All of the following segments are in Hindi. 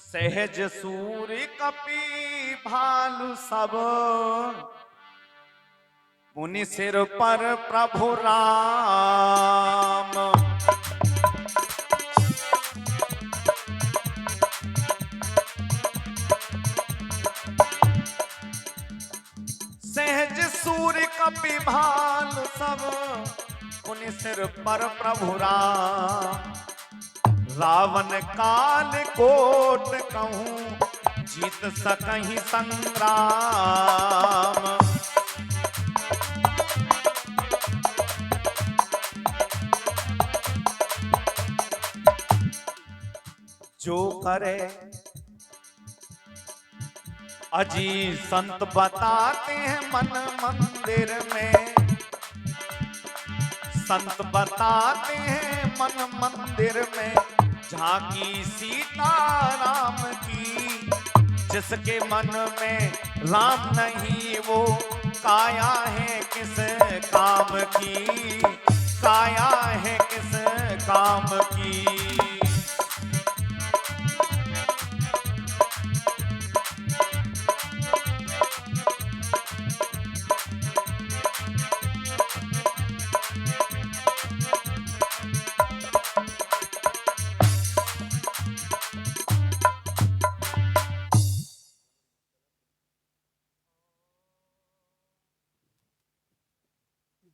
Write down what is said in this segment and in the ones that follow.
सहज सूर्य कपि भालु सब, मुनि सिर पर प्रभु राम। सहज सूर्य कपि भालु सब, मुनि सिर पर प्रभु राम। रावण काल कोट कहूँ, जीत सकहि संग्राम। जो करे अजी संत बताते हैं मन मंदिर में, संत बताते हैं मन मंदिर में, झांकी सीताराम की। जिसके मन में राम नहीं वो काया है किस काम की, काया है किस काम की।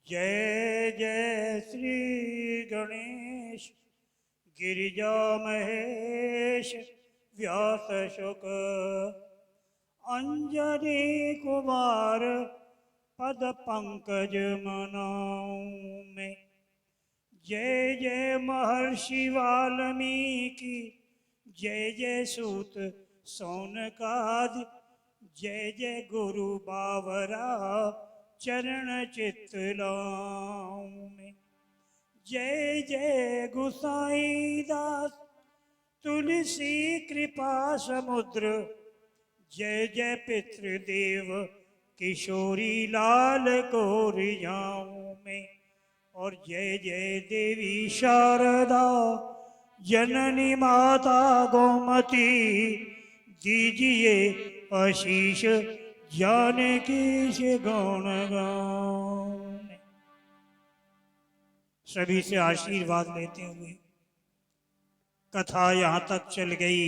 जय जय श्री गणेश गिरिजा महेश व्यास शुक अंजनी कुमार पद पंकज मनाऊं में। जय जय महर्षि वाल्मीकि, जय जय सूत सौनकादि, जय जय गुरु बावरा चरण चितलाऊं में। जय जय गुसाई दास तुलसी कृपा समुद्र, जय जय पितृदेव किशोरी लाल को रिझाऊं में। और जय जय देवी शारदा जननी माता गोमती, दीजिए आशीष जानकी से गौण गाऊं। सभी से आशीर्वाद लेते हुए कथा यहाँ तक चल गई।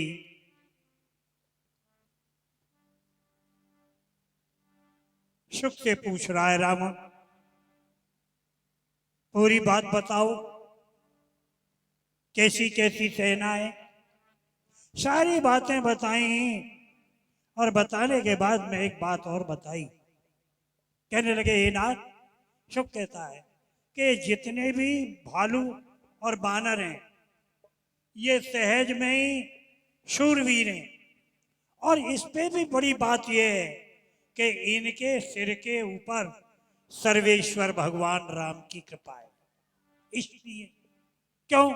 शुक से पूछ रहा है रावण, पूरी बात बताओ, कैसी कैसी सेनाएं। सारी बातें बताई और बताने के बाद में एक बात और बताई। कहने लगे हे नाथ, शुक कहता है कि जितने भी भालू और बानर हैं ये सहज में ही शूरवीर हैं, और इस पे भी बड़ी बात यह है कि इनके सिर के ऊपर सर्वेश्वर भगवान राम की कृपा है। इसलिए क्यों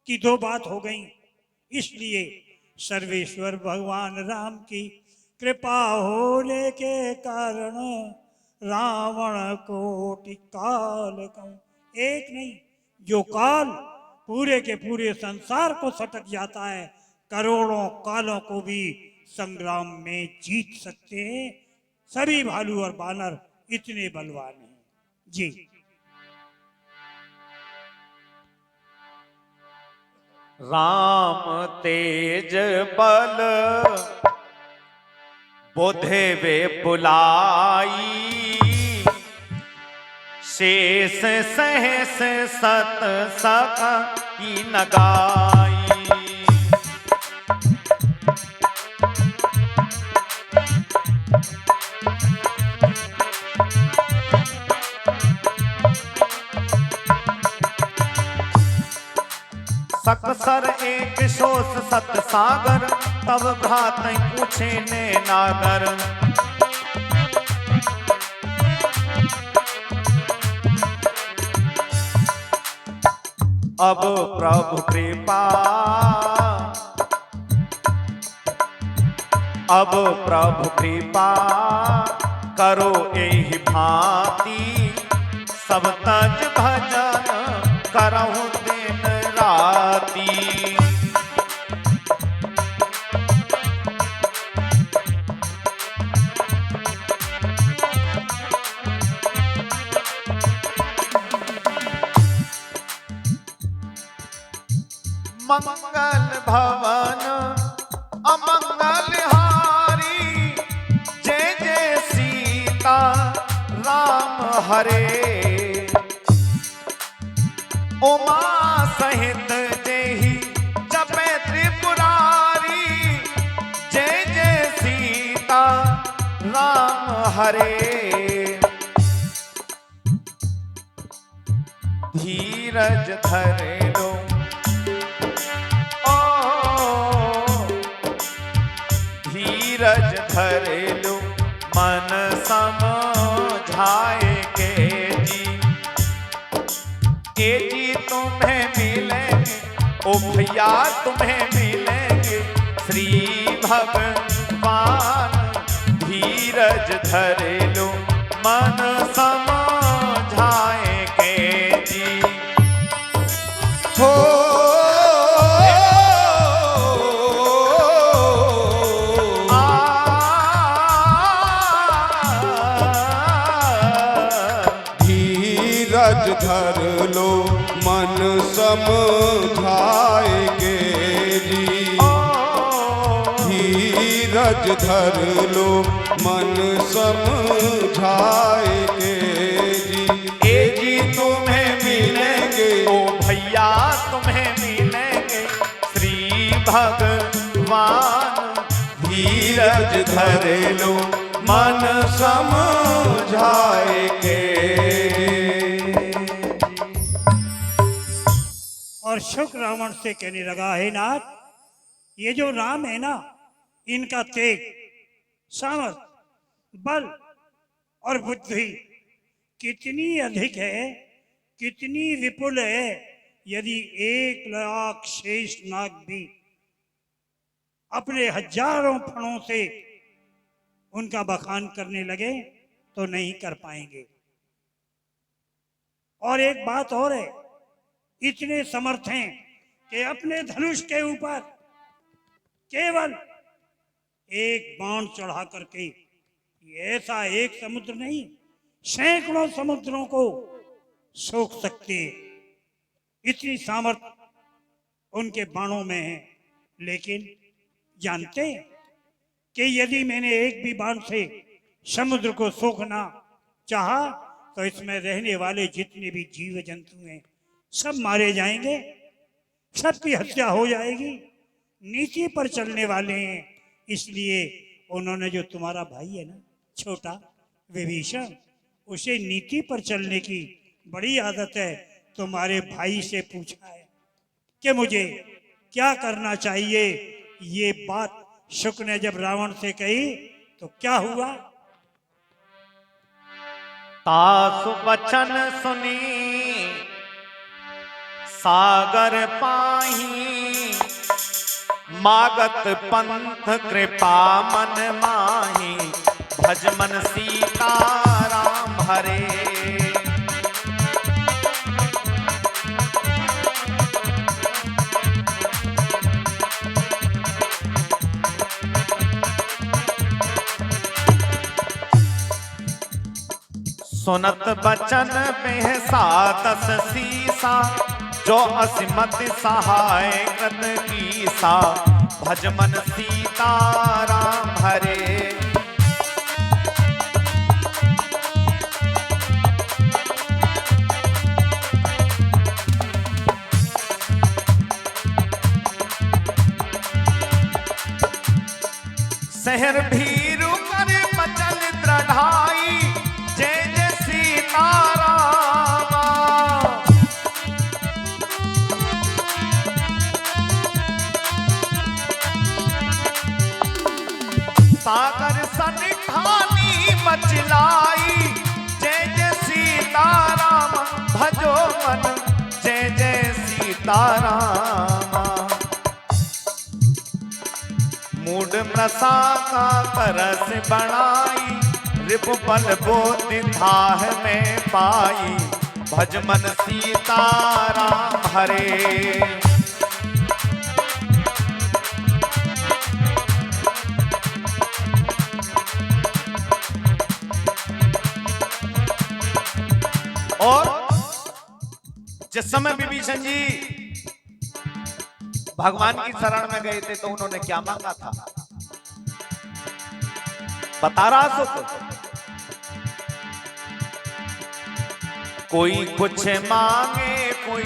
कि दो बात हो गई, इसलिए सर्वेश्वर भगवान राम की कृपा होने के कारण रावण कोटि काल कहूं। एक नहीं, जो काल पूरे के पूरे संसार को सटक जाता है, करोड़ों कालों को भी संग्राम में जीत सकते हैं। सभी भालू और बानर इतने बलवान हैं जी। राम तेज बल बुद्धि वे बुलाई, शेष सहस सत सखा की नगाई। सकसर एक शोष सत सागर, तब भ्रात पूछे ने नागर। अब प्रभु कृपा, अब प्रभु कृपा करो एहि भांति, सब तज भजन करहु दिन राती। मंगल भवन अमंगल हारी, जय जय सीता राम हरे। उमा सहित जेहि जपे त्रिपुरारी, जय जय सीता राम हरे। धीरज धरे लो धीरज धरे लो मन समझाए के जी तुम्हें मिलेंगे, ओ भैया तुम्हें मिलेंगे श्री भगवान। धीरज धरे लो मन समझाए के जी हो। धीरज धर लो मन समझाएगे जी, धीरज धर लो मन समझाएगे जी। ए जी तुम्हें मिलेंगे, ओ भैया तुम्हें मिलेंगे श्री भगवान। धीरज धरे लो मन समझाएगे। और शुक रावण से कहने लगा, हे नाथ, ये जो राम है ना, इनका तेज, सामर्थ, बल और बुद्धि कितनी अधिक है, कितनी विपुल है। यदि 1,00,000 शेष नाग भी अपने हजारों फणों से उनका बखान करने लगे तो नहीं कर पाएंगे। और एक बात और है, इतने समर्थ हैं कि अपने धनुष के ऊपर केवल एक बाण चढ़ा करके, ऐसा एक समुद्र नहीं, सैकड़ों समुद्रों को सोख सकते। इतनी सामर्थ्य उनके बाणों में है। लेकिन जानते हैं कि यदि मैंने एक भी बाण से समुद्र को सोखना चाहा तो इसमें रहने वाले जितने भी जीव जंतु हैं सब मारे जाएंगे, सबकी हत्या हो जाएगी। नीति पर चलने वाले हैं, इसलिए उन्होंने जो तुम्हारा भाई है ना छोटा विभीषण, उसे नीति पर चलने की बड़ी आदत है। तुम्हारे भाई से पूछा है कि मुझे क्या करना चाहिए। ये बात शुक ने जब रावण से कही तो क्या हुआ? तासु बचन सुनी सागर पाही, मागत पंथ कृपा मन माही, भज मन सीता राम हरे। सुनत बचन बेहसा 10 सीसा, जो असिमत सहाय कृत कीसा, भज मन सीता राम हरे। शहर भीरु कर बचन दृढ़ाई, जय जय सीता रामा। सागर सन ठानी मचलाई, जय जय सीता राम। भजो मन जय जय सीता रामा। मूड मृषा का तरस बढ़ाई, रिपु बल बोध धाह में पाई, भज मन सीता राम हरे। और जिस समय विभीषण जी भगवान की शरण में गए थे तो उन्होंने क्या मांगा था? बता रहा सुख। कोई कुछ मांगे कोई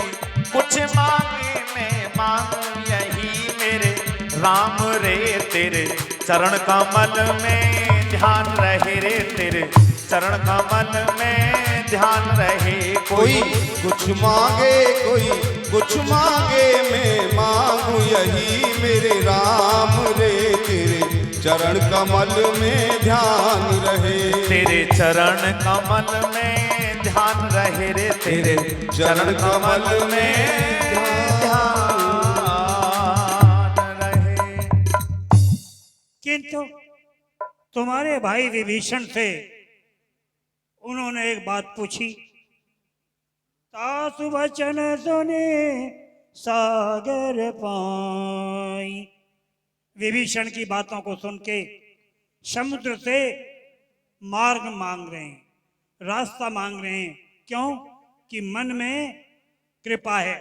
कुछ मांगे, मैं मांगू यही मेरे राम रे, तेरे चरण कमल में ध्यान रहे रे, तेरे चरण कमल में ध्यान रहे। कोई कुछ मांगे कोई कुछ मांगे, मैं मांगू यही मेरे राम रे, तेरे चरण कमल में ध्यान रहे। तेरे चरण कमल में ध्यान रहे रे, तेरे चरण कमल में ध्यान रहे। किंतु तुम्हारे भाई विभीषण से उन्होंने एक बात पूछी। तासु वचन सुने सागर पाई। विभीषण की बातों को सुन के समुद्र से मार्ग मांग रहे हैं, रास्ता मांग रहे हैं। क्यों? कि मन में कृपा है।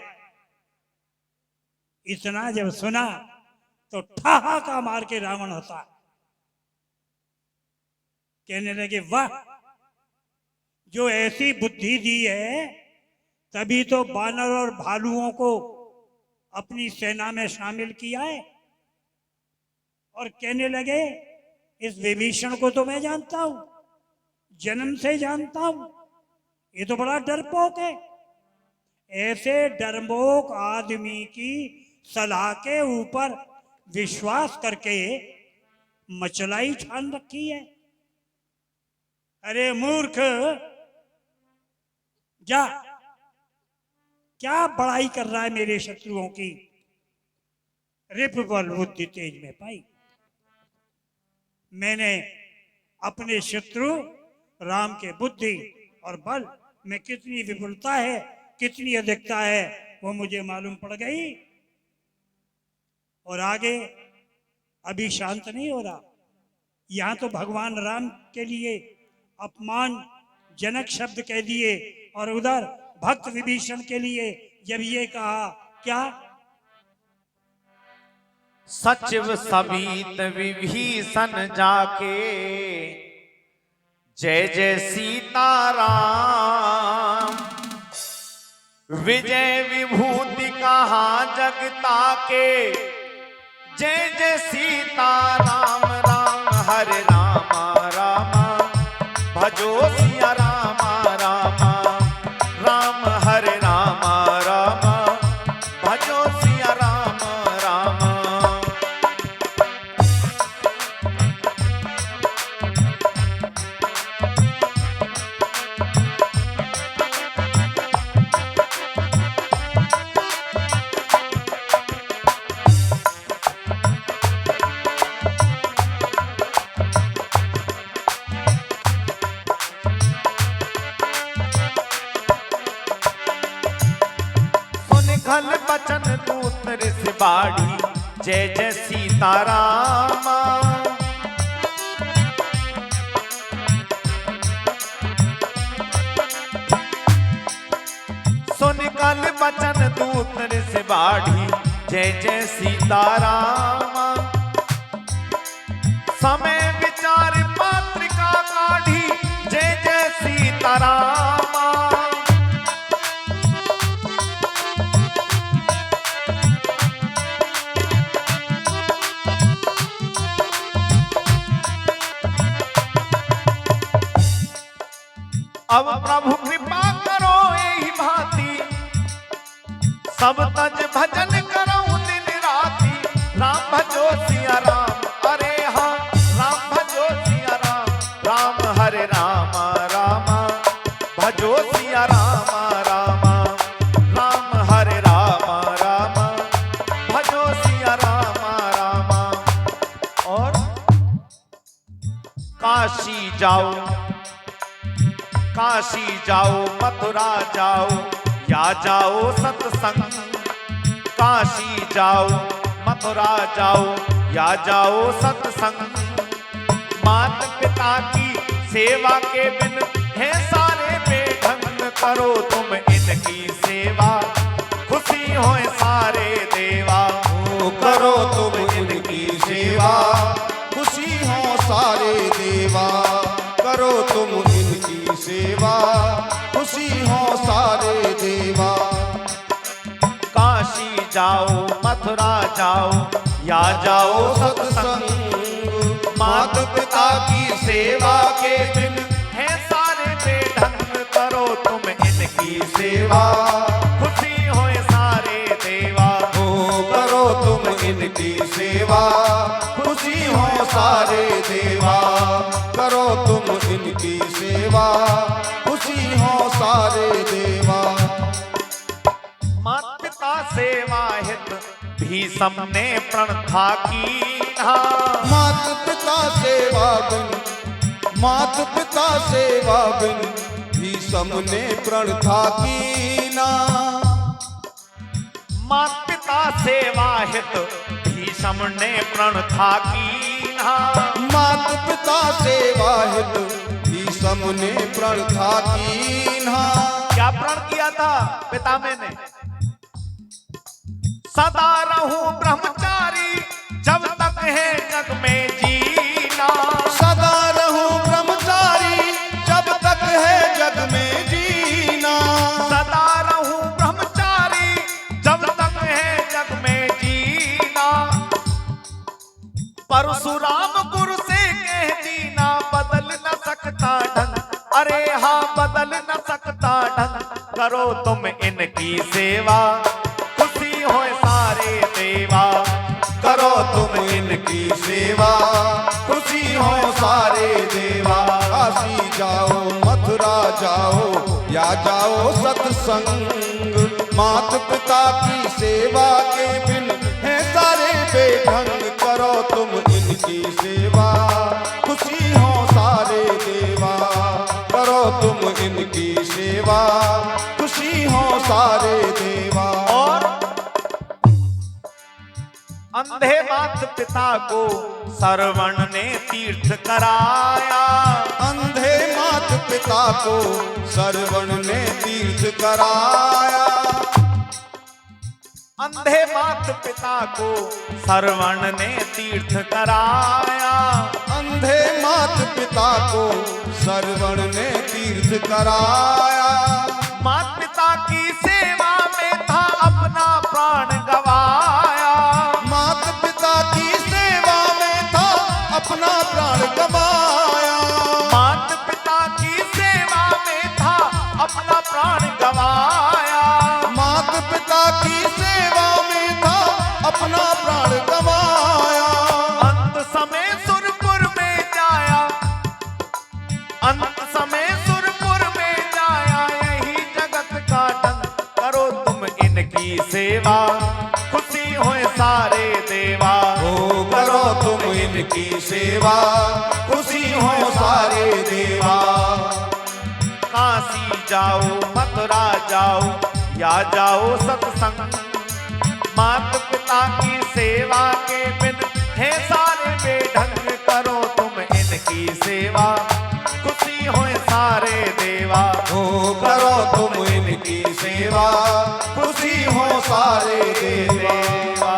इतना जब सुना तो ठहाका मार के रावण हंसा, कहने लगे वाह, जो ऐसी बुद्धि दी है तभी तो बानर और भालुओं को अपनी सेना में शामिल किया है। और कहने लगे इस विभीषण को तो मैं जानता हूं, जन्म से जानता हूं, ये तो बड़ा डरपोक है। ऐसे डरपोक आदमी की सलाह के ऊपर विश्वास करके मचलाई छान रखी है। अरे मूर्ख, जा, क्या बड़ाई कर रहा है मेरे शत्रुओं की? रिप बल बुद्धि तेज में पाई। मैंने अपने शत्रु राम के बुद्धि और बल में कितनी विपुलता है, कितनी अधिकता है, वो मुझे मालूम पड़ गई। और आगे अभी शांत नहीं हो रहा। यहां तो भगवान राम के लिए अपमानजनक शब्द कह दिए, और उधर भक्त विभीषण के लिए जब ये कहा क्या? सचिव सवित विभीषण जाके, जय जय सीताराम, विजय विभूति कहा जगता के, जय जय सीताराम, राम हरे रामा रामा, भजो सिया रामा रामा, राम हरे रामा रामा, भजो सिया रामा रामा। खल बचन दूतर से बाड़ी, जय जय सीतारामा, सुन कल बचन दूतर से बाड़ी, जय जय सीतारामा, समय विचार पात्रिका काढ़ी, जय जय सीतारामा। अब प्रभु कृपा करो यही भांति, सब तज भजन करो दिन राति, राम भजो सिया राम, अरे हाँ राम भजो सिया राम, राम हरे रामा रामा, भजो सिया रामा रामा, राम हरे रामा रामा, भजो सिया रामा रामा। और काशी जाओ, काशी जाओ, मथुरा जाओ, या जाओ सत्संग, काशी जाओ, मथुरा जाओ, या जाओ सत्संग। मात पिता की सेवा के बिन है सारे बेढंग, करो तुम इनकी सेवा, खुशी होए सारे देवा। ओ करो तुम इनकी सेवा, खुशी हो सारे देवा। करो तुम इनकी सेवा, खुशी हो सारे देवा। काशी जाओ मथुरा जाओ या जाओ सत्संग, माता पिता की सेवा के बिन है सारे बेढंग। करो तुम इनकी सेवा, खुशी होए सारे देवा। ओ करो तुम इनकी सेवा, खुशी हो सारे देवा। करो तुम इनकी सेवा, खुशी हो सारे देवा। माता पिता सेवा हित भीषम ने प्रण था कीन्हा। माता पिता सेवा बिन, माता पिता सेवा बिन भीषम ने प्रण था कीना। माता पिता सेवा हित भीषम ने प्रण था कीन्हा। माता पिता सेवा हित भीषम ने प्रण था कीन्हा। क्या प्रण किया था पितामह ने? सदा रहूं ब्रह्मचारी जब तक है जग में जीना। सदा रहूं ब्रह्मचारी जब तक है जग में जीना। सदा रहूं ब्रह्मचारी जब तक है जग में जीना। परशुराम गुरु से कह दीना बदल न सकता ढंग। अरे हाँ बदल न सकता ढंग। करो तुम इनकी सेवा, खुशी होए सारे देवा। करो तुम इनकी सेवा, खुशी हो सारे देवा। काशी जाओ मथुरा जाओ या जाओ सत्संग, माता पिता की सेवा के बिन है सारे बेढंग। करो तुम इनकी सेवा, खुशी हो सारे देवा। करो तुम इनकी सेवा, खुशी हो सारे देवा। और अंधे माता पिता को श्रवण ने तीर्थ कराया। अंधे माता पिता को श्रवण ने तीर्थ कराया। अंधे माता पिता को श्रवण ने तीर्थ कराया। अंधे माता पिता को श्रवण ने तीर्थ कराया। माता पिता की सेवा में था अपना प्राण गवाया। माता पिता की सेवा में था अपना प्राण गवाया। माता पिता की सेवा में था अपना प्राण गवाया। माता पिता की सेवा में था अपना प्राण गवाया। अंत समय सुरपुर में जाया। अंत समय सुरपुर में जाया। यही जगत का ढंग। करो तुम इनकी सेवा, खुशी होए सारे देवा। ओ करो तुम इनकी सेवा, खुशी हो सारे देवा। काशी जाओ मथुरा जाओ या जाओ सत्संग, माता पिता की सेवा के बिन है सारे बेढंग। करो तुम इनकी सेवा, खुशी होए सारे देवा। ओ करो तुम इनकी सेवा, खुशी हो सारे देवा।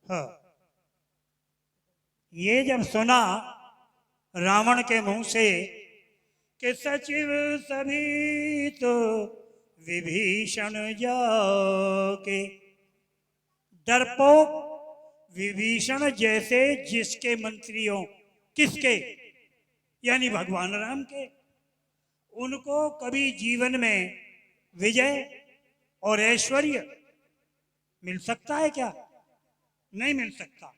हाँ। ये जब सुना रावण के मुंह से कि सचिव सभी तो विभीषण जाके, डरपोक विभीषण जैसे जिसके मंत्रियों, किसके, यानी भगवान राम के, उनको कभी जीवन में विजय और ऐश्वर्य मिल सकता है क्या? नहीं मिल सकता।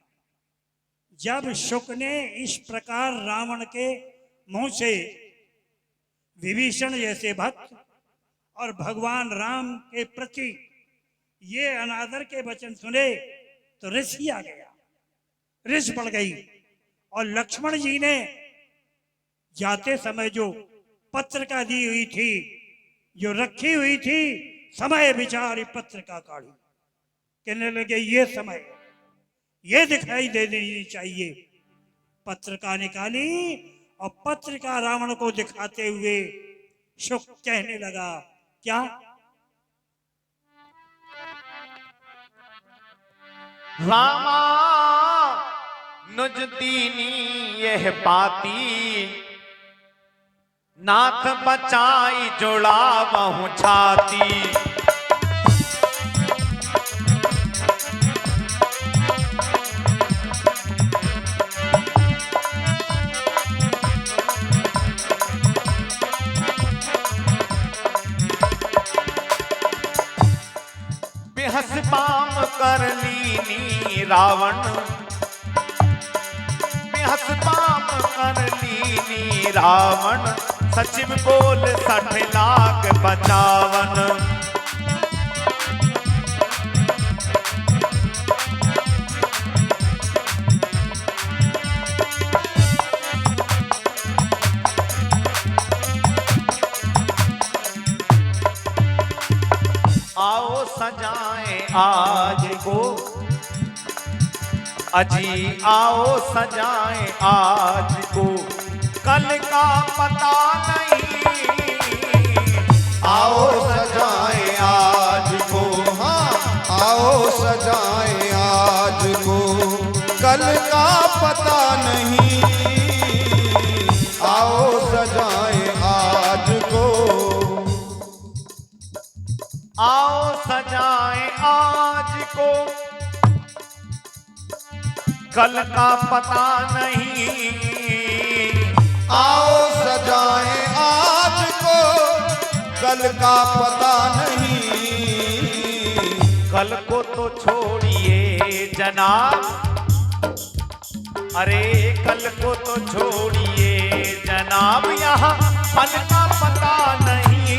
जब शुक ने इस प्रकार रावण के मुंह से विभीषण जैसे भक्त और भगवान राम के प्रति ये अनादर के वचन सुने तो रिस ही आ गया, रिस पड़ गई। और लक्ष्मण जी ने जाते समय जो पत्रिका दी हुई थी, जो रखी हुई थी, समय विचार पत्रिका काढ़ी, कहने लगे ये समय ये दिखाई दे देनी चाहिए। पत्रिका निकाली और पत्रिका रावण को दिखाते हुए शुक कहने लगा, क्या? रामा नुज दीनी यह पाती, नाथ बचाई जुड़ा बहु छाती। बेहस पाम कर लीनी रावण, बेहस पाम कर लीनी रावण, सचिव बोल 60 लाख 55। आओ सजाएं आज को, अजी आओ सजाएं आज को, कल का पता नहीं। आओ सजाएं आज को, हाँ आओ सजाएं आज को, कल का पता नहीं। आओ सजाएं आज को, आओ सजाएं आज को, कल का पता नहीं। आओ सजाएं आज को, कल का पता नहीं। कल को तो छोड़िए जनाब, अरे कल को तो छोड़िए जनाब, यहाँ पल का पता नहीं।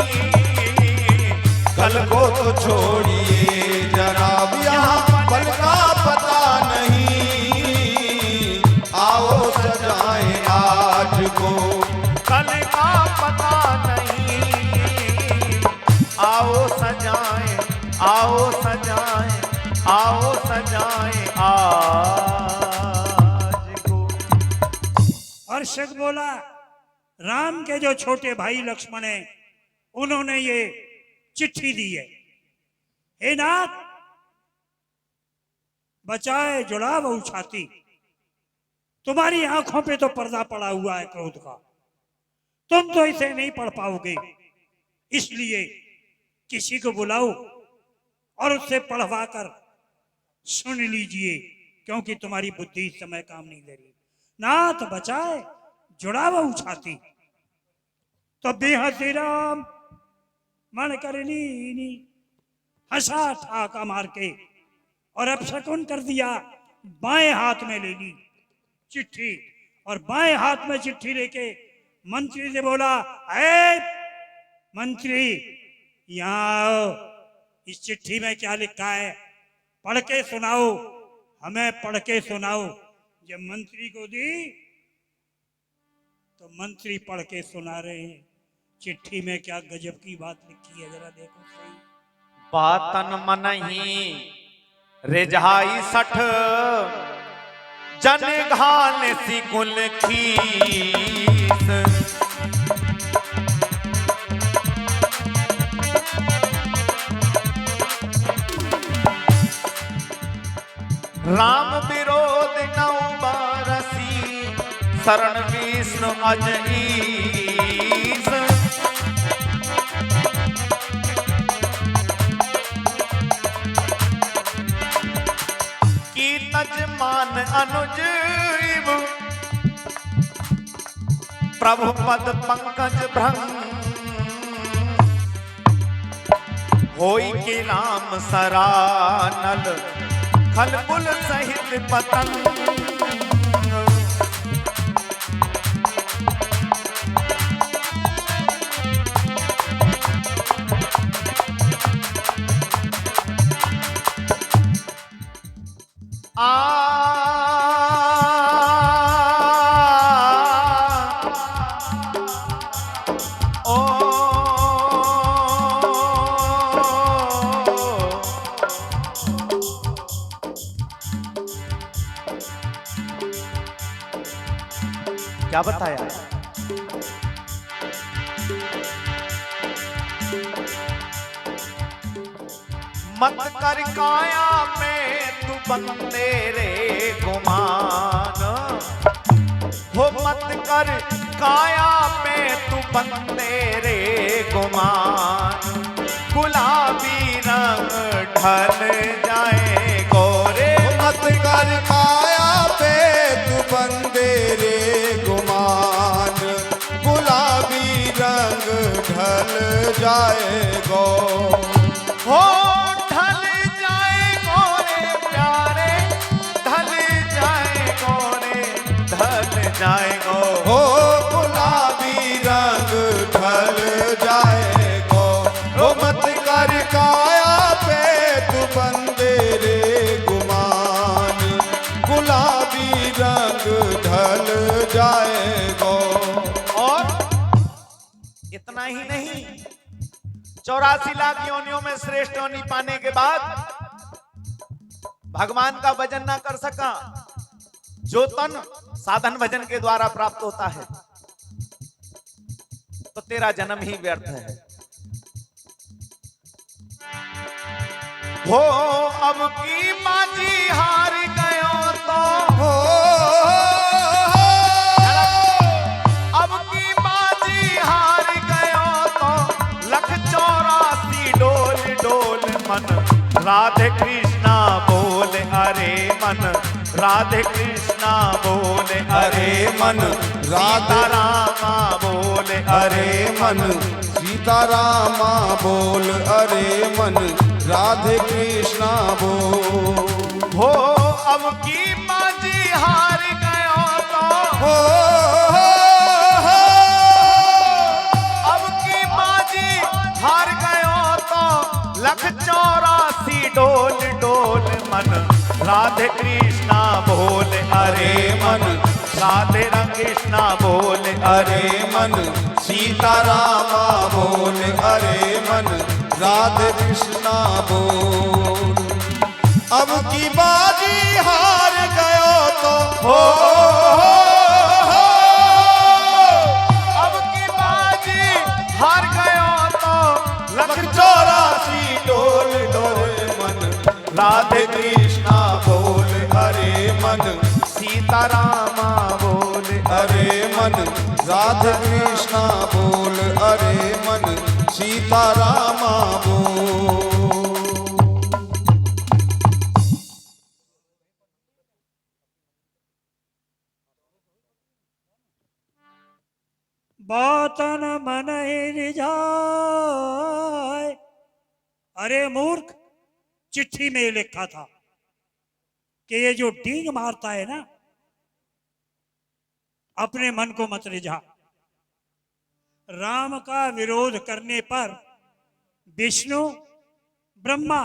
कल को तो छोड़िए जनाब, यहाँ पल का पता नहीं। आओ सजाएं आज को, कल का पता नहीं। आओ सजाएं, आओ सजाएं, आओ सजाएं आज को। और शक बोला, राम के जो छोटे भाई लक्ष्मण हैं, उन्होंने ये चिट्ठी दी है। हे नाथ, बचाए जुड़ा बहु छाती। तुम्हारी आंखों पे तो पर्दा पड़ा हुआ है क्रोध का, तुम तो इसे नहीं पढ़ पाओगे। इसलिए किसी को बुलाओ और उससे पढ़वा कर सुन लीजिए, क्योंकि तुम्हारी बुद्धि इस समय काम नहीं दे रही। नाथ बचाए जुड़ा बहु छाती। तो बेहसी राम मन कर लीनी, हंसा ठाका मार के और अपशकुन कर दिया। बाएं हाथ में ले ली चिट्ठी, और बाएं हाथ में चिट्ठी लेके मंत्री से बोला, ऐ मंत्री यहाँ आओ, इस चिट्ठी में क्या लिखा है पढ़ के सुनाओ, हमें पढ़ के सुनाओ। जब मंत्री को दी तो मंत्री पढ़ के सुना रहे हैं। चिट्ठी में क्या गजब की बात लिखी है, जरा देखो सही। बातन मनही रेजाई 60, जन घाल सी कुल खीस। राम विरोध 9 बारसी, शरण विष्णु अजनीस। की तजमान अनुज प्रभु पद पंकज भ्रंग। होई के राम सरानल, खलबुल सहित पतंग। क्या क्या बताया? मत कर काया में तू बंदे रे गुमान, हो मत कर काया में तू बंदे रे गुमान, गुलाबी रंग ढल जाए गोरे। मत कर काया पे तू बंदे रे गुमान, गुलाबी रंग ढल जाएगो। हो ढल जाए गोरे प्यारे, ढल जाए गोरे, ढल जाए गो। हो गुलाबी रंग ढल जाएगो। ओ मत कर काया पे तू बंदे रे गुमान, गुलाबी रंग ढल जाएगो। और इतना ही नहीं, 84 लाख योनियों में श्रेष्ठ योनि पाने के बाद भगवान का भजन ना कर सका, जो तन साधन भजन के द्वारा प्राप्त होता है, तो तेरा जन्म ही व्यर्थ है। हो अब की बाजी हार गयो तो, हो अब की बाजी हार गयो तो, लख 84 डोल डोल मन राधे कृष्णा बोले अरे मन, राधे कृष्णा बोले अरे मन, राधा रामा बोले अरे मन, सीता रामा बोल अरे मन, राधे कृष्णा बोल। हो अब की बाजी हार गयो तो, हो अब की बाजी हार गयो तो, लख 84 डोल डोल मन राधे कृष्णा बोले अरे मन, राधे कृष्णा बोले अरे मन, सीता रामा बोल अरे मन, राधे कृष्णा बोल। अब की बाजी हार गयो तो, हो अब की बाजी हार गयो तो, लख 84 डोल डोल मन, राधे कृष्णा बोल अरे मन, सीता रामा बोले अरे मन, राधे कृष्णा बोल अरे मन, सीता रामा बोल। बातन मन ही रिझाए। अरे मूर्ख, चिट्ठी में लिखा था कि ये जो डींग मारता है ना, अपने मन को मत रिझा। राम का विरोध करने पर विष्णु, ब्रह्मा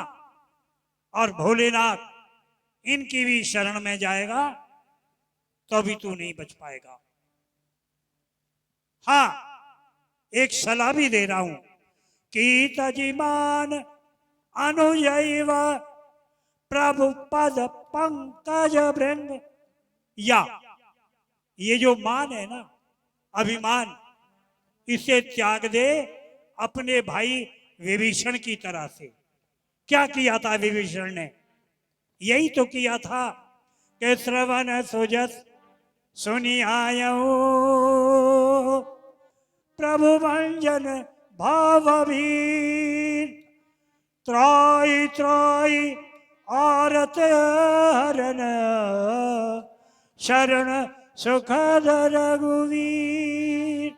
और भोलेनाथ इनकी भी शरण में जाएगा तो भी तू नहीं बच पाएगा। हाँ, एक सलाह भी दे रहा हूं कि तजिमान अनुजैव प्रभु पद पंकज भृंग। या ये जो मान है ना, अभिमान, इसे त्याग दे अपने भाई विभीषण की तरह से। क्या किया था विभीषण ने? यही तो किया था कि श्रवण सुजस सुनी आयऊ प्रभु भंजन भाववीर, त्राई त्राई आरत हरण शरण सुखद रघुवीर।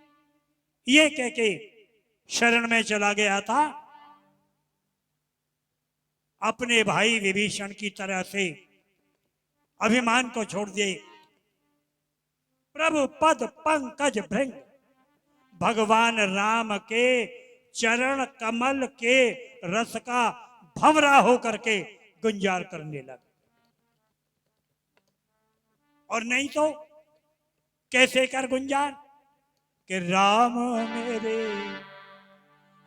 ये कह के शरण में चला गया था अपने भाई विभीषण की तरह से। अभिमान को छोड़ दिए। प्रभु पद पंकज भृंग, भगवान राम के चरण कमल के रस का भंवरा होकर के गुंजार करने लगा। और नहीं तो कैसे कर गुंजार कि राम मेरे।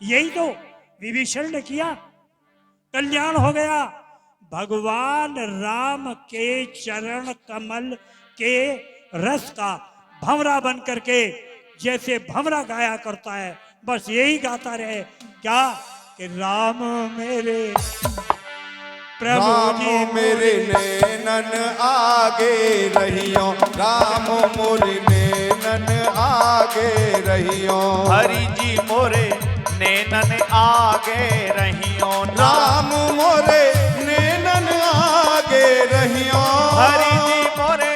यही तो विभीषण ने किया, कल्याण हो गया। भगवान राम के चरण कमल के रस का भंवरा बन करके जैसे भंवरा गाया करता है, बस यही गाता रहे। क्या कि राम मेरे प्रभु राम जी मेरे नैनन आगे रहियो, राम मोरे नैनन आगे रहियो, हरि जी मोरे नैनन आगे रहियो, राम मोरे नैनन आगे रहियो, हरि जी मोरे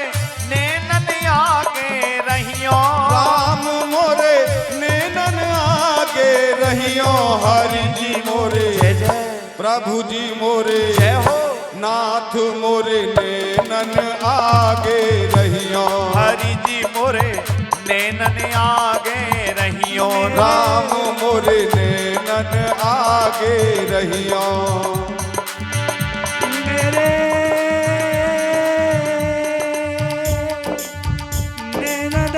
नैनन आगे रहियो, राम मोरे नैनन आगे रहियो, हरि जी मोरे जय जय प्रभु जी मोरे जय हो, नाथ मोरे नैनन आगे रहियो, हरि जी मोरे नैनन आगे रहियो, राम मोरे नैनन आगे रहियो, मेरे नैनन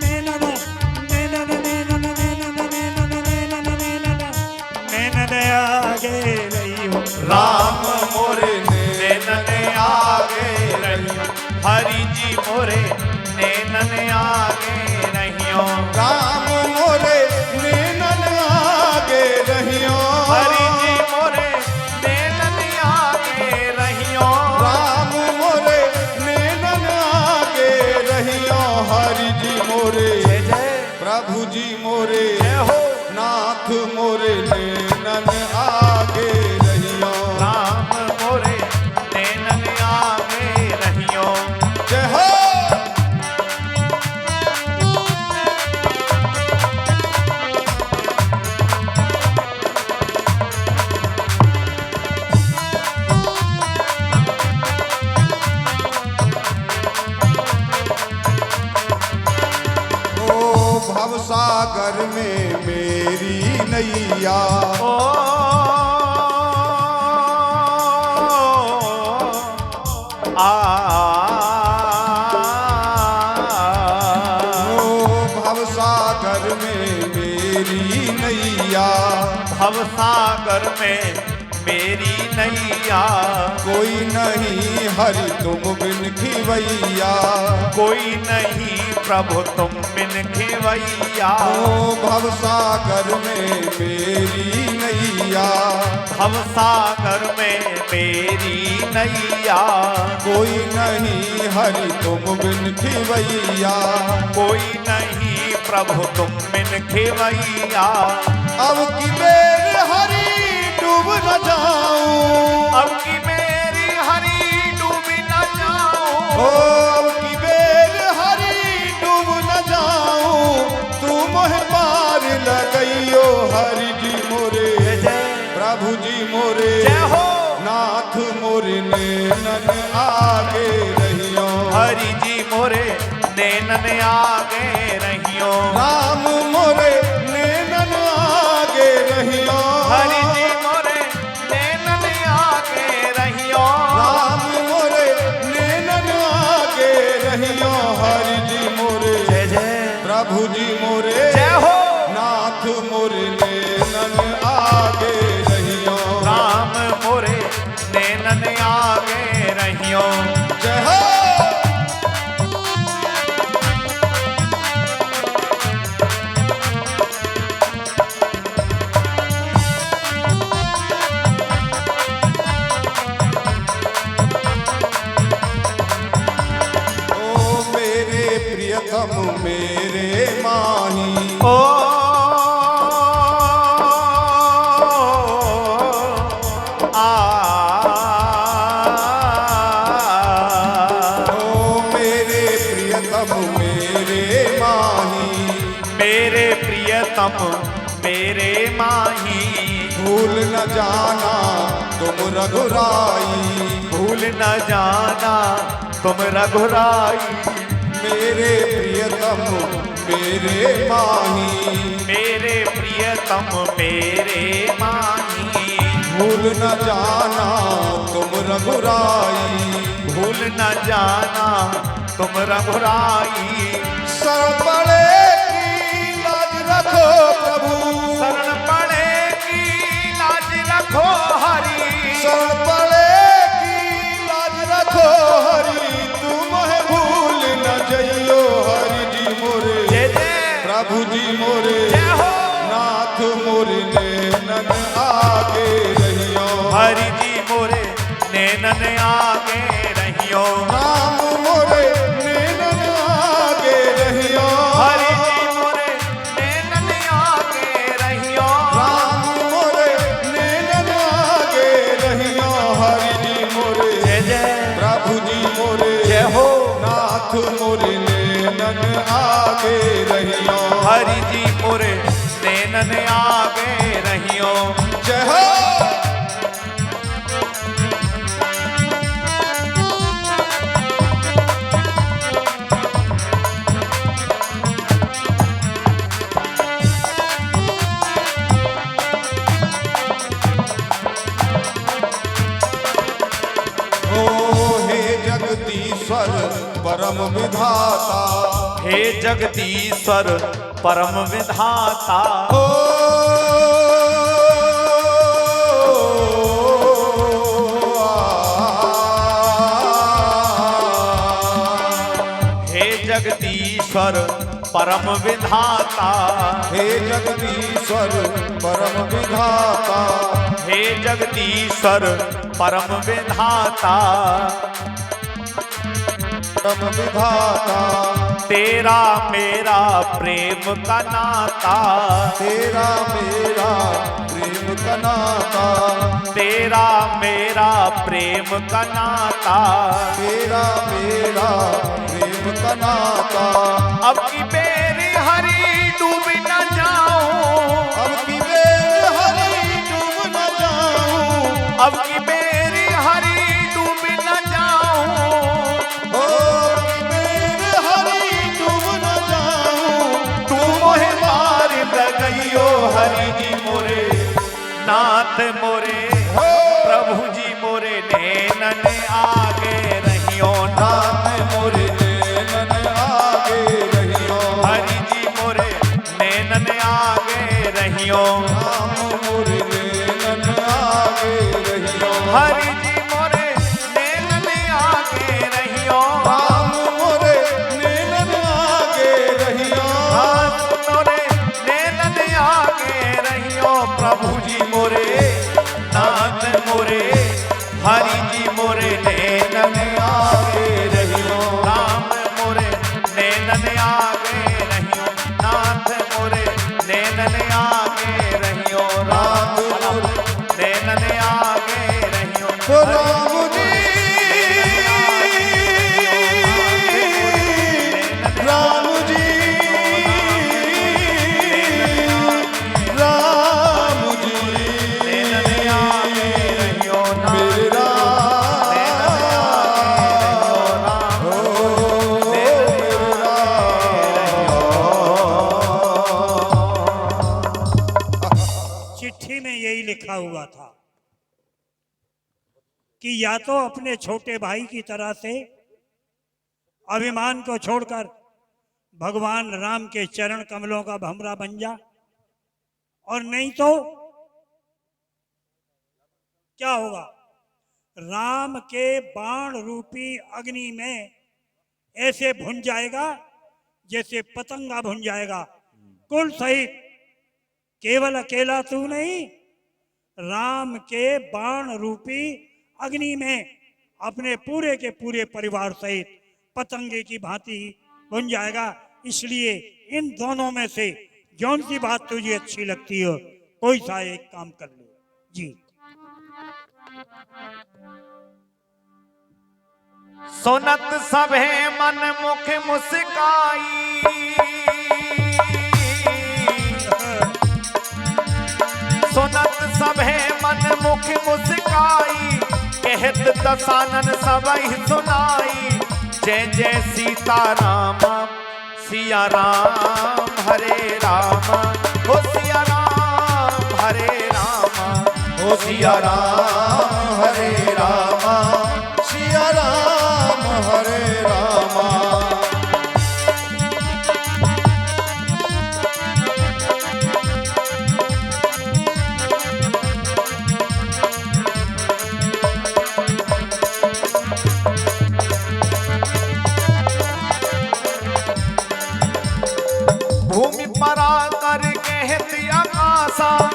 नैनन नैनन नैनन नैनन नैनन नैनन नैनन आगे रहियो, राम मोरे नैनन आगे रहियो, हरि जी मोरे नैनन आगे रहियो, राम मोरे नैनन आगे रहियो, हरि जी मोरे नैनन आगे रहियो, राम मोरे नैनन आगे रहियो, हरि जी मोरे जय जय प्रभु जी मोरे जय हो, नाथ मोरे नैनन आगे रहियो, राम मोरे नैनन आगे रहियो, जय हो। ओ भवसागर में मेरी नैया, ओ आ ओ भवसागर में मेरी नैया, भवसागर में मेरी नैया, कोई नहीं हरि तुम बिन खिवैया, कोई नहीं प्रभु तुम बिन खेवैया, ओ भवसागर में मेरी नैया, भवसागर में मेरी नैया, कोई नहीं हरि तुम बिन खिवैया, कोई नहीं प्रभु तुम बिन खेवैया, अब की बेर हरि डूब न जाऊं, अब की मेरी हरि डूबी न जाऊं, ओ अब की बेर हरि डूब न जाऊं, तू मोह पार लगइयो, हरि जी मोरे जय जय प्रभु जी मोरे जय हो, नाथ मोरे नैनन आगे रहियो, हरि जी मोरे नैनन आगे रहियो, राम मोरे नैनन आगे रहियो, हरि जी मोरे नैनन आगे रहियो, राम मोरे नैनन आगे रहियो, हरि जी मोरे जय जय प्रभु जी मोरे जय हो, नाथ मोरे नैनन आगे रहियो, राम मोरे नैनन आगे रहियो, जय हो। ओ मेरे प्रियतम मेरे माही, ओ आ ओ मेरे प्रियतम मेरे माही, मेरे प्रियतम मेरे माही, भूल न जाना तुम रघुराई, भूल न जाना तुम रघुराई, मेरे प्रियतम मेरे माही, मेरे प्रियतम मेरे माही, भूल न जाना तुम रघुराई, भूल न जाना तुम रघुराई, शरण पड़े की लाज रखो प्रभु, शरण पड़े की लाज रखो हरि, शरण पड़े की लाज रखो नाथ मोरे नैनन आगे रहियो। हरि जी मोरे नैनन आगे रहियो। राम मोरे नैनन आगे रहियो। हरि जी मोरे नैनन आगे रहियो। राम मोरे नैनन आगे रहियो। हरि जी मोरे जय जय प्रभु जी मोरे जय हो। नाथ मोरे नैनन आगे रहियो। हरि जी मोरे नैनन आगे रहियो। जय हो। ओ हे जगदीश्वर परम विधाता। हे जगदीश्वर परम विधाता। ओ हे जगदीश्वर परम विधाता। हे जगदीश्वर परम विधाता। हे जगदीश्वर परम विधाता। परम विधाता। तेरा मेरा प्रेम का नाता। तेरा मेरा प्रेम का नाता। तेरा मेरा प्रेम का नाता। तेरा मेरा प्रेम का नाता। अब की बेरी हरी डूब न जाऊं। अब की बेर हरी डूब न जाऊं। अब की बेरी हरी डूब न जाऊं। ओ की बेर हरी डूब न जाऊं। तू मोहे मार लगइयो। हरि जी मोरे नाथ मोरे हो प्रभु जी मोरे नैनन आगे रहियो। नाथ मोरे नैनन आगे रहियो। हरि जी मोरे नैनन आगे रहियो। राम मोरे नैनन आगे रहियो। हरि जी मोरे नैनन आगे रहियो। राम मोरे नैनन आगे रहियो। नाथ मोरे नैनन आगे रहियो। प्रभु जी मोरे नाथ मोरे हरि जी मोरे नैनन आगे रहियो। राम मोरे नैनन आगे रहियो। नाथ मोरे नैनन आगे रहियो। राम मोरे नैनन आगे रहियो। तो राम जी राम जी राम जी नैनन आगे रहियो। मेरे राम ओ मेरे चिट्ठी में यही लिखा हुआ था कि या तो अपने छोटे भाई की तरह से अभिमान को छोड़कर भगवान राम के चरण कमलों का भमरा बन जा, और नहीं तो क्या होगा? राम के बाण रूपी अग्नि में ऐसे भुन जाएगा जैसे पतंगा भुन जाएगा, कुल सहित। केवल अकेला तू नहीं, राम के बाण रूपी अग्नि में अपने पूरे के पूरे परिवार सहित पतंगे की भांति भुन जाएगा। इसलिए इन दोनों में से जौन सी बात तुझे अच्छी लगती हो, कोई सा एक काम कर ले जी। सुनत सभे मन मुख मुस्काई। सुनत सभे मन मुख मुस्काई। कहत दसानन सबहि सुनाई। जय जय सीता राम सिया राम हरे राम। हो सिया राम हरे राम। ओ सिया राम हरे रामा। सिया राम हरे रामा। भूमि परा कर कहत आकाश। पिलासा,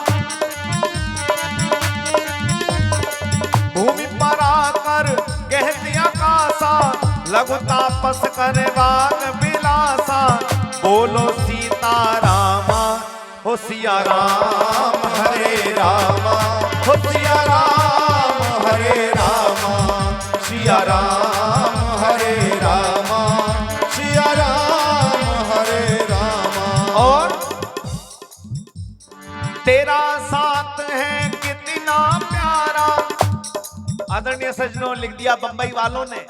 भूमि पर आकर कहती आकाशा, लघु तापस करे बाग बिलासा। बोलो सीतारामा हो सिया राम हरे रामा, हो सिया राम हरे रामा, सिया राम हरे रामा, सिया राम हरे रामा। और तेरा साथ है कितना प्यारा। आदरणीय सज्जनों, लिख दिया बंबई वालों ने,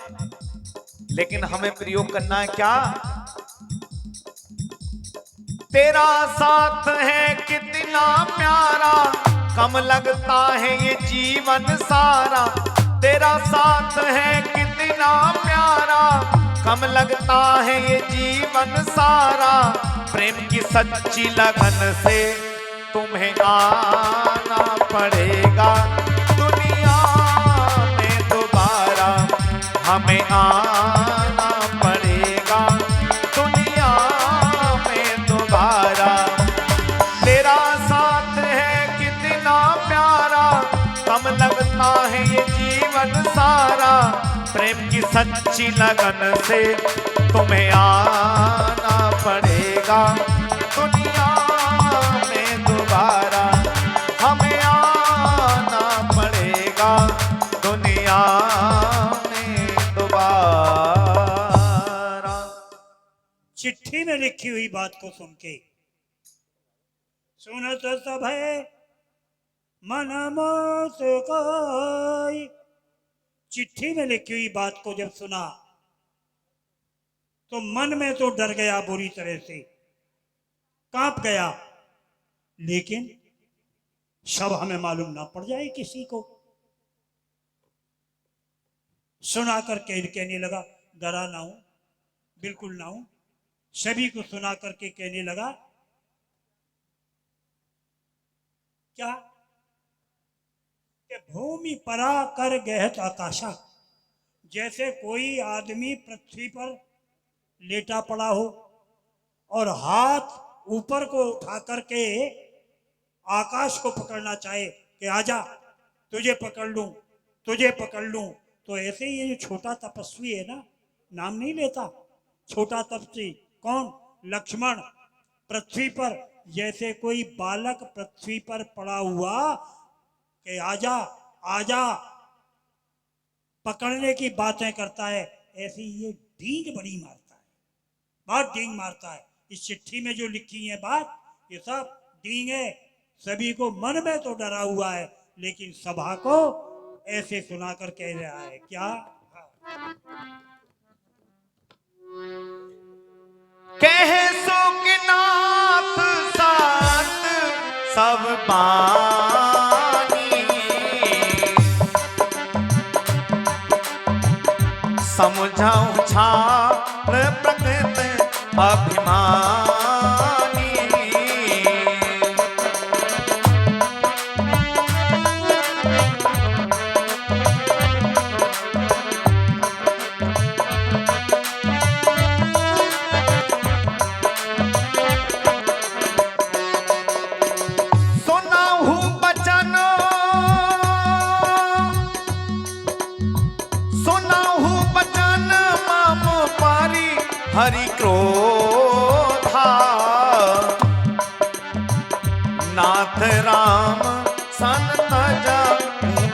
लेकिन हमें प्रयोग करना है क्या? तेरा साथ है कितना प्यारा, कम लगता है ये जीवन सारा। तेरा साथ है कितना प्यारा, कम लगता है ये जीवन सारा। प्रेम की सच्ची लगन से तुम्हें आना पड़ेगा दुनिया में दोबारा, हमें आना पड़ेगा दुनिया में दोबारा। तेरा साथ है कितना प्यारा, कम लगता है ये जीवन सारा। प्रेम की सच्ची लगन से तुम्हें आना पड़ेगा दुनिया में दोबारा, हमें आना पड़ेगा दुनिया में दोबारा। चिट्ठी में लिखी हुई बात को सुन के सुनत सब है मन मुस्काई। चिट्ठी में लिखी हुई बात को जब सुना तो मन में तो डर गया, बुरी तरह से कांप गया, लेकिन सब हमें मालूम ना पड़ जाए किसी को। सुना कर कहने लगा, डरा ना हूं, बिल्कुल ना हूं। सभी को सुना करके कहने लगा क्या कि भूमि परा कर गहत आकाशा। जैसे कोई आदमी पृथ्वी पर लेटा पड़ा हो और हाथ ऊपर को उठा करके आकाश को पकड़ना चाहे कि आजा तुझे पकड़ लूं, तुझे पकड़ लूं। तो ऐसे ही ये जो छोटा तपस्वी है ना, नाम नहीं लेता, छोटा तपस्वी कौन? लक्ष्मण। पृथ्वी पर जैसे कोई बालक पृथ्वी पर पड़ा हुआ कि आजा आजा पकड़ने की बातें करता है, ऐसे ही ये डींग बड़ी मारता है, बहुत डींग मारता है। इस चिट्ठी में जो लिखी है बात, ये सब डींग है। सभी को मन में तो डरा हुआ है, लेकिन सभा को ऐसे सुनाकर कह रहा है क्या? कह सुखनाथ साथ सब बानी, समझाऊं छाड़ प्रकृत अभिमानी। हरि क्रोधा नाथ राम संत जन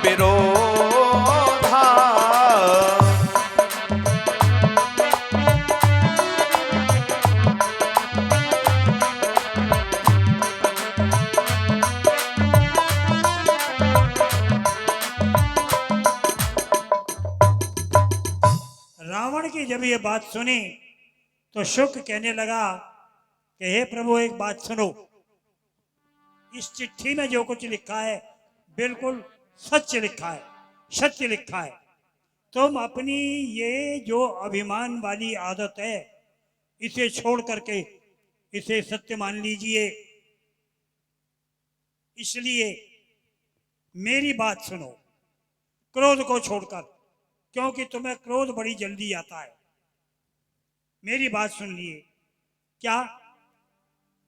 विरोधा। रावण की जब ये बात सुनी तो शुक कहने लगा कि हे प्रभु, एक बात सुनो, इस चिट्ठी में जो कुछ लिखा है बिल्कुल सच लिखा है, सत्य लिखा है। तुम अपनी ये जो अभिमान वाली आदत है इसे छोड़ करके इसे सत्य मान लीजिए। इसलिए मेरी बात सुनो, क्रोध को छोड़कर, क्योंकि तुम्हें क्रोध बड़ी जल्दी आता है। मेरी बात सुन लिए क्या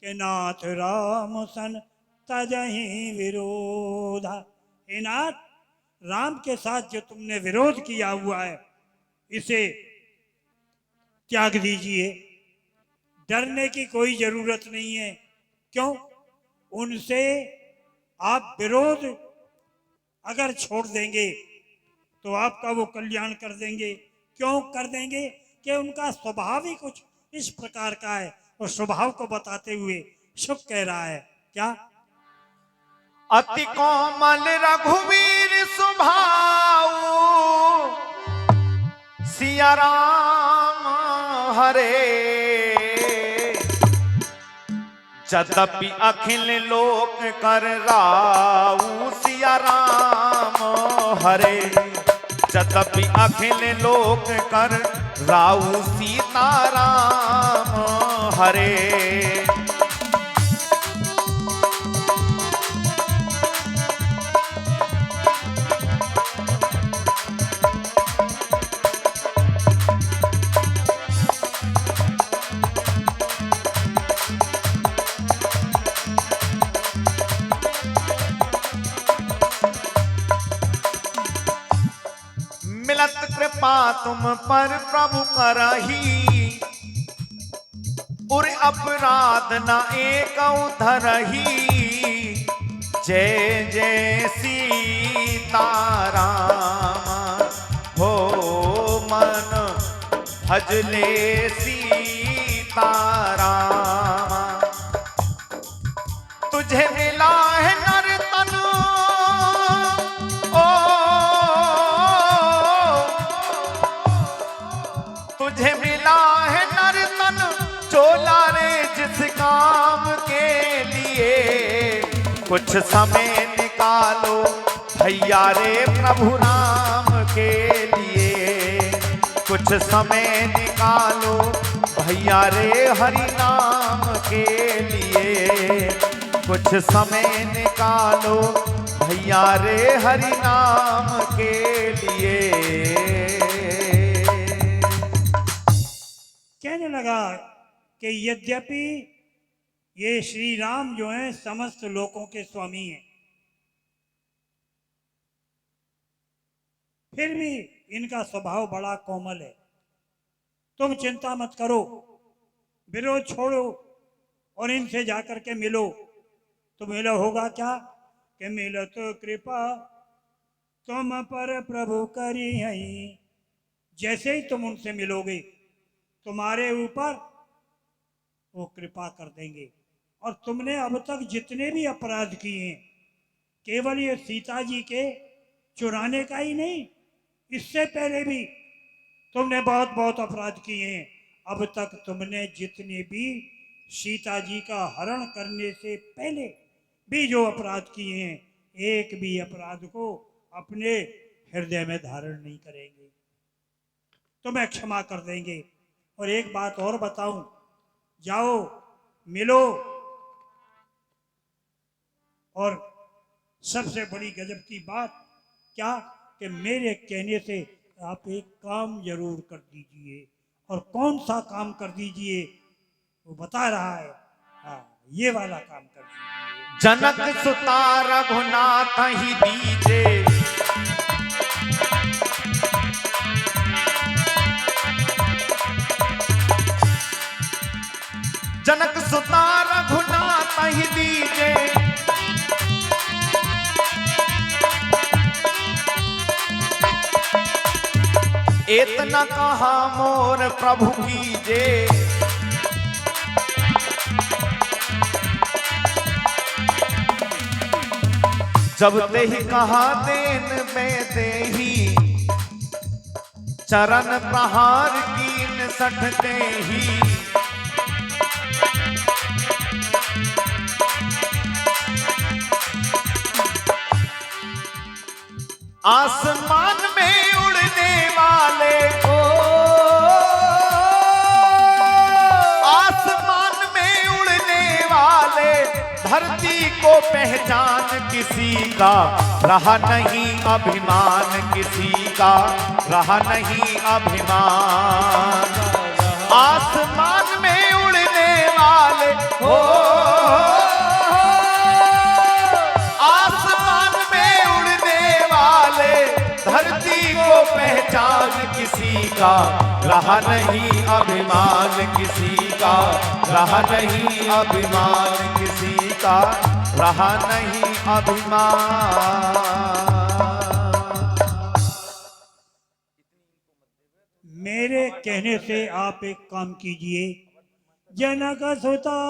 कि नाथ राम सन तजहि विरोधा। हे नाथ, राम के साथ जो तुमने विरोध किया हुआ है इसे त्याग दीजिए। डरने की कोई जरूरत नहीं है। क्यों? उनसे आप विरोध अगर छोड़ देंगे तो आपका वो कल्याण कर देंगे। क्यों कर देंगे? कि उनका स्वभाव ही कुछ इस प्रकार का है। और स्वभाव को बताते हुए शुक कह रहा है क्या? अति कोमल रघुवीर स्वभाव, सिया राम हरे। यद्यपि अखिल लोक कर राऊ, सिया राम हरे। यद्यपि अखिल लोक कर राऊ, सीता राम हरे। मिलत कृपा तुम पर प्रभु करही, उर अपराध न एक धरही। जय जय सीता राम, हो मन भजले सीता राम। तुझे मिला है नर तन, तुझे मिला है नर तन, चोला रे जिस काम के लिए। कुछ समय निकालो भैया रे प्रभु नाम के लिए। कुछ समय निकालो भैया रे हरि नाम के लिए। कुछ समय निकालो भैया रे हरि नाम के लिए। कहने लगा कि यद्यपि ये श्री राम जो हैं समस्त लोकों के स्वामी हैं, फिर भी इनका स्वभाव बड़ा कोमल है। तुम चिंता मत करो, विरोध छोड़ो और इनसे जाकर के मिलो। तो मिलो होगा क्या? कि मिलत कृपा तुम पर प्रभु करी है। जैसे ही तुम उनसे मिलोगे तुम्हारे ऊपर वो कृपा कर देंगे। और तुमने अब तक जितने भी अपराध किए हैं, केवल ये सीता जी के चुराने का ही नहीं, इससे पहले भी तुमने बहुत बहुत अपराध किए हैं। अब तक तुमने जितने भी सीता जी का हरण करने से पहले भी जो अपराध किए हैं, एक भी अपराध को अपने हृदय में धारण नहीं करेंगे, तुम्हें क्षमा कर देंगे। और एक बात और बताऊं, जाओ मिलो। और सबसे बड़ी गजब की बात क्या? कि मेरे कहने से आप एक काम जरूर कर दीजिए। और कौन सा काम कर दीजिए वो बता रहा है। हाँ, ये वाला काम कर दीजिए। जनक सुता रघुनाथ ही दीजे, जनक सुता रघुनाथ ही दीजे। इतना कहा मोर प्रभु कीजे, जब ते ही कहा देन में देही, चरण प्रहार कीन सठते ही। आसमान में उड़ने वाले को, आसमान में उड़ने वाले, धरती को पहचान किसी का रहा नहीं अभिमान, किसी का रहा नहीं अभिमान। आसमान में उड़ने वाले हो, किसी का, रहा नहीं अभिमान किसी का, रहा नहीं अभिमान किसी का, रहा नहीं अभिमान। मेरे कहने से आप एक काम कीजिए, जनक सुता,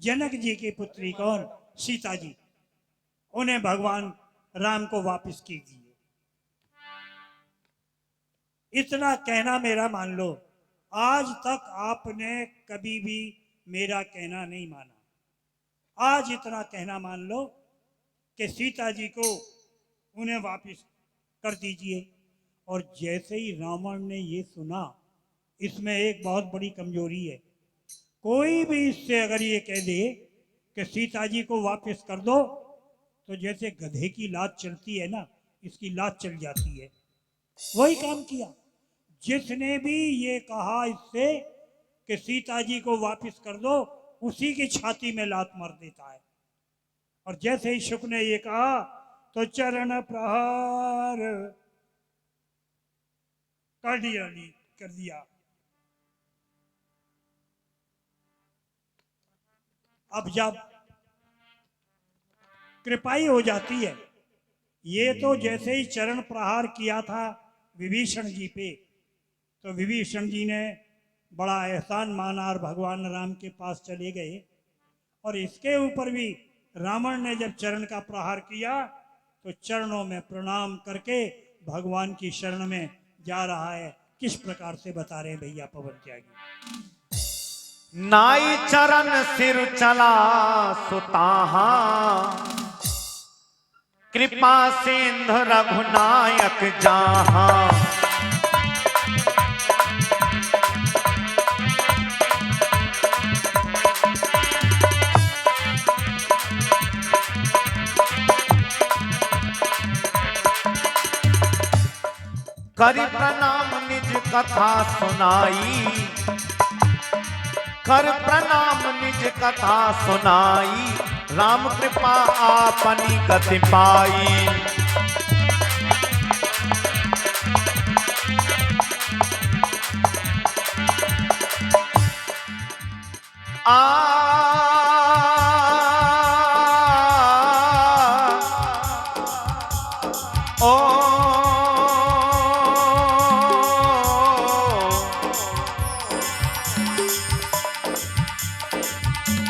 जनक जी की पुत्री कौन? सीता जी। उन्हें भगवान राम को वापस कीजिए। इतना कहना मेरा मान लो। आज तक आपने कभी भी मेरा कहना नहीं माना। आज इतना कहना मान लो कि सीता जी को उन्हें वापस कर दीजिए। और जैसे ही रावण ने ये सुना, इसमें एक बहुत बड़ी कमजोरी है। कोई भी इससे अगर ये कह दे कि सीता जी को वापस कर दो, तो जैसे गधे की लात चलती है ना, इसकी लात चल जाती है। वही काम किया। जिसने भी ये कहा इससे कि सीता जी को वापस कर दो, उसी की छाती में लात मार देता है। और जैसे ही शुक ने ये कहा, तो चरण प्रहार कर दिया। अब जब कृपाई हो जाती है, ये तो जैसे ही चरण प्रहार किया था विभीषण जी पे, तो विभीषण जी ने बड़ा एहसान माना और भगवान राम के पास चले गए। और इसके ऊपर भी रावण ने जब चरण का प्रहार किया, तो चरणों में प्रणाम करके भगवान की शरण में जा रहा है। किस प्रकार से बता रहे हैं भैया पवन त्यागी। नाई चरण सिर चला सुताहा, कृपा सिंधु रघुनायक जहां। करि प्रणाम निज कथा सुनाई, कर प्रणाम निज कथा सुनाई, राम कृपा आपनी गति पाई।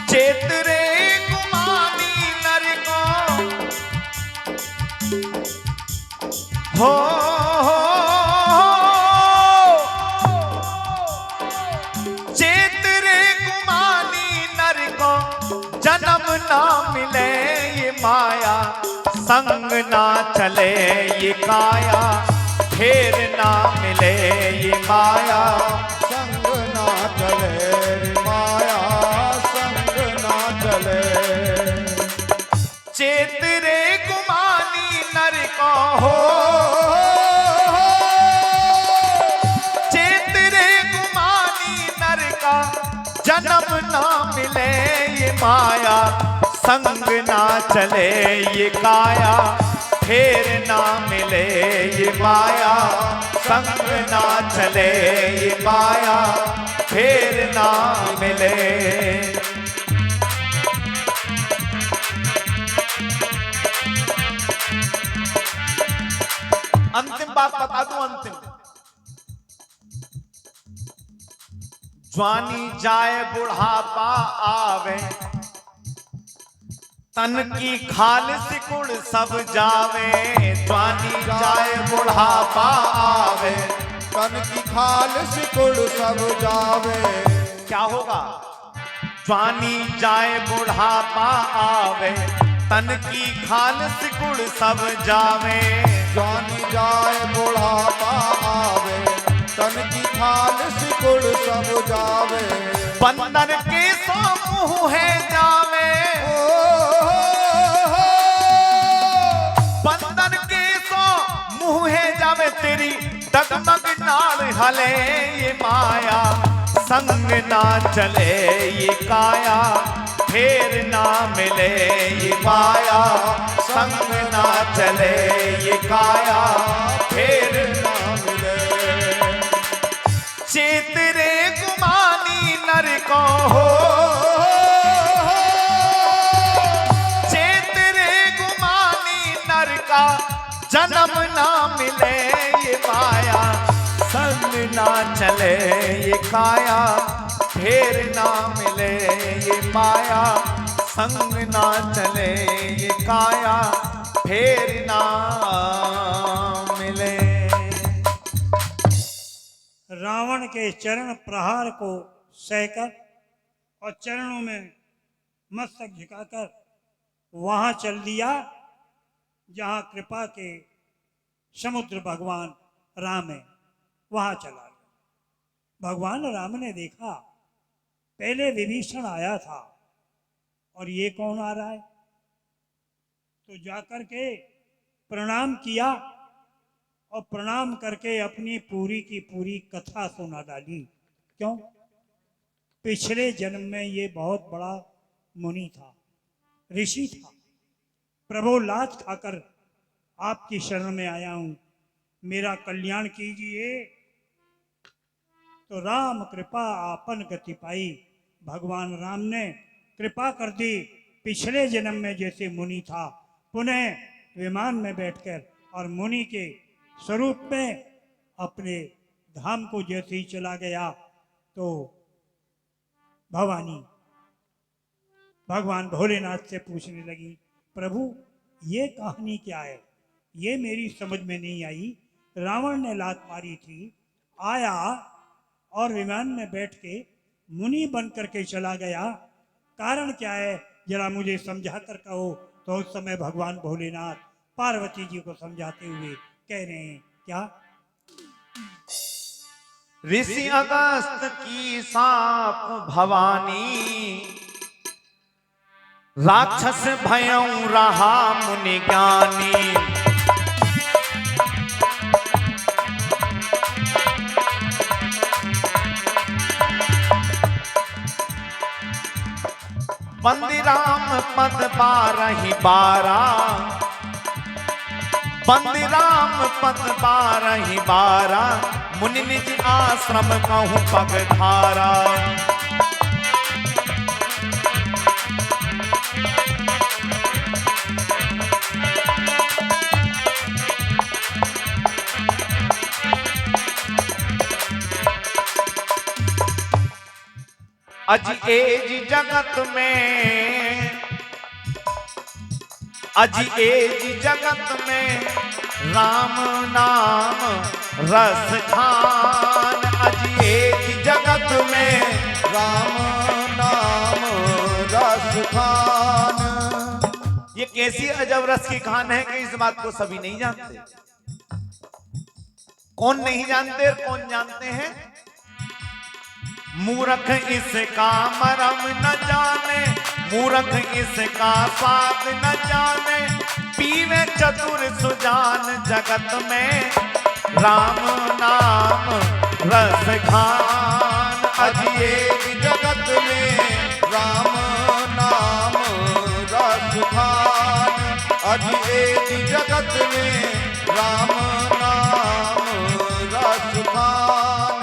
चेतरे गुमानी नर को हो, चेतरे गुमानी नर को जन्म ना मिले ये माया, संग ना चले ये काया, फेर ना मिले ये माया, संग ना चले रे माया, संग ना चले। चेतरे गुमानी नर को हो, चेतरे गुमानी नर का जन्म ना मिले ये माया, संग ना चले ये काया, फेर ना मिले ये माया, संग ना चले ये माया, फेर ना मिले। अंतिम बात बता दूं, अंतिम। जवानी जाए बुढ़ापा आवे, तन की खाल सिकुड़ सब जावे। जवानी जाए बुढ़ापा आवे, तन की खाल सिकुड़ सब जावे। क्या होगा? जवानी जाए बुढ़ापा आवे, तन की खाल सिकुड़ सब जावे। जवानी जाए बुढ़ापा आवे, तन की खाल सिकुड़ सब जावे। बंदर के सो मुँह है जावे, बंदर के सो मुँह है जावे। तेरी डगमग नाल हले ये माया, संग ना चले ये काया, फेर ना मिले ये माया, संग ना चले ये काया, फेर ना मिले। चेतरे गुमानी नर को हो, चेतरे गुमानी नर का जन्म ना मिले ये माया, संग ना चले ये काया, फेर ना मिले ये माया, संग ना चले ये काया, फेर ना मिले। रावण के चरण प्रहार को सहकर और चरणों में मस्तक झुकाकर वहां चल दिया जहां कृपा के समुद्र भगवान राम है, वहां चला गया। भगवान राम ने देखा पहले विभीषण आया था और ये कौन आ रहा है, तो जाकर के प्रणाम किया और प्रणाम करके अपनी पूरी की पूरी कथा सुना डाली। क्यों? पिछले जन्म में ये बहुत बड़ा मुनि था, ऋषि था, प्रभु लात खाकर आपकी शरण में आया हूं, मेरा कल्याण कीजिए। तो राम कृपा आपन गति पाई, भगवान राम ने कृपा कर दी। पिछले जन्म में जैसे मुनि था पुनः विमान में बैठकर और मुनि के स्वरूप में अपने धाम को जैसे ही चला गया तो भवानी भगवान भोलेनाथ से पूछने लगी, प्रभु ये कहानी क्या है, ये मेरी समझ में नहीं आई। रावण ने लात मारी थी, आया और विमान में बैठ के मुनि बन करके चला गया, कारण क्या है जरा मुझे समझा कर कहो। तो उस समय भगवान भोलेनाथ पार्वती जी को समझाते हुए कह रहे हैं क्या, ऋषि अगस्त की साप भवानी, राक्षस भयं रहा मुनि ज्ञानी। बंदीराम पद बारहि बारा, बंदीराम पद बारहि बारा, मुनि निज आश्रम कहूँ पगधारा। अज एज जगत में, अज एज जगत में राम नाम रस खान। अज एज जगत में राम नाम रस खान। ये कैसी अजब रस की खान है कि इस बात को सभी नहीं जानते। कौन नहीं जानते और कौन जानते हैं? मूर्ख इसका मरम न जाने, मूर्ख इसका स्वाद न जाने, पीवे चतुर सुजान जगत में राम नाम रस खान। अज एज जगत में राम नाम रस खान। अज एज जगत में राम नाम रस खान।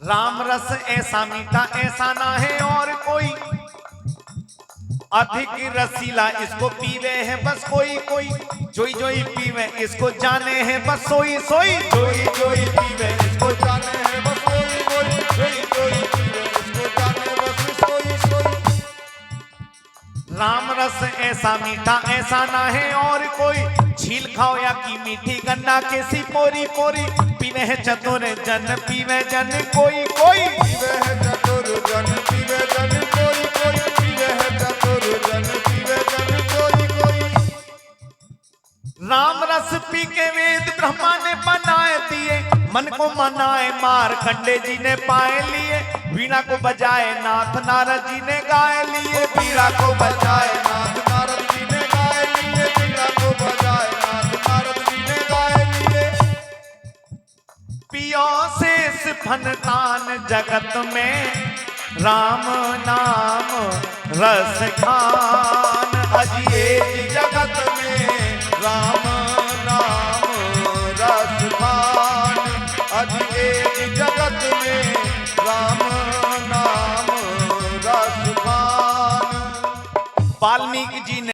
राम रस ऐसा मीठा ऐसा ना है और कोई, अधिक रसीला इसको पीवे है बस कोई कोई। जोई जोई पीवे इसको जाने है बस सोई सोई। जोई जोई पीवे इसको जाने है बस कोई कोई। जोई जोई पीवे इसको जाने बस कोई कोई। राम रस ऐसा मीठा ऐसा ना है और कोई, छील खाओ या की मीठी गन्ना कैसी पोरी पोरी। पीवे है चतुर जन पीवे जन कोई कोई। पीवे है चतुर जन पीवे जन कोई कोई। पीवे है चतुर जन पीवे जन कोई कोई। राम रस पी के वेद ब्रह्मा ने बनाए दिए, मन को मनाए मारकंडे जी ने पाए लिए। वीणा को बजाए नाथ नारद जी ने गाए लिए। वीणा को बजाए नाथ नारद जी ने गाए लिए। वीणा को बजाए नाथ नारद जी ने गाए लिए। पियो शेष फनतान जगत में राम नाम रस खान। अज एज जगत में राम नाम रस खान। अज जगत में राम नाम रस खान। वाल्मीकि जी ने